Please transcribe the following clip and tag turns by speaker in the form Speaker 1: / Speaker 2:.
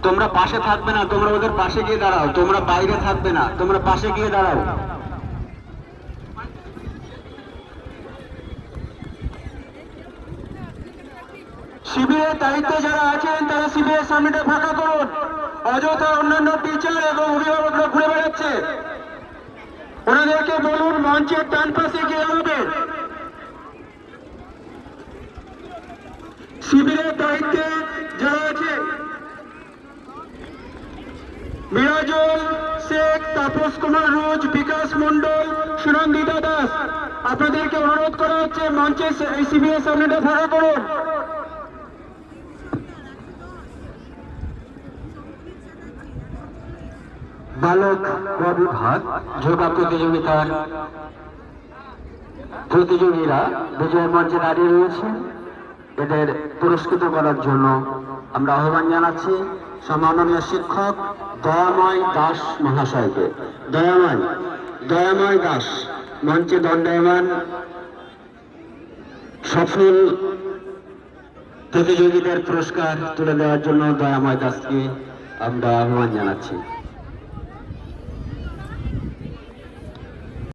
Speaker 1: তোমরা পাশে থাকবে না, তোমরা ওদের পাশে গিয়ে দাঁড়াও। তোমরা বাইরে থাকবে না, তোমরা পাশে গিয়ে দাঁড়াও। শিবিরের দায়িত্বে যারা আছেন তারা শিবিরের সামনেটা ফাঁকা করুন। অযথা অন্যান্য টিচার এবং অভিভাবকরা ঘুরে বেড়াচ্ছে, ওনাদেরকে বলুন মঞ্চের ডান পাশে গিয়ে হবে। শিবিরের দায়িত্বে যারা আছে মিরাজুল শেখ, তাপস কুমার রোজ, বিকাশ মন্ডল, সুনন্দিতা দাস, আপনাদেরকে অনুরোধ করা হচ্ছে মঞ্চে শিবিরের সামনেটা ফাঁকা করুন। বালক বিভাগ যোগা প্রতিযোগিতার প্রতিযোগীরা বিজয় মঞ্চে দাঁড়িয়ে রয়েছে। এদের পুরস্কৃত করার জন্য আমরা আহ্বান জানাচ্ছি সম্মাননীয় শিক্ষক দয়াময় দাস মহাশয়কে। দয়াময় দাস মঞ্চে দণ্ডায়মান সফল প্রতিযোগীদের পুরস্কার তুলে দেওয়ার জন্য দয়াময় দাসকে আমরা আহ্বান জানাচ্ছি।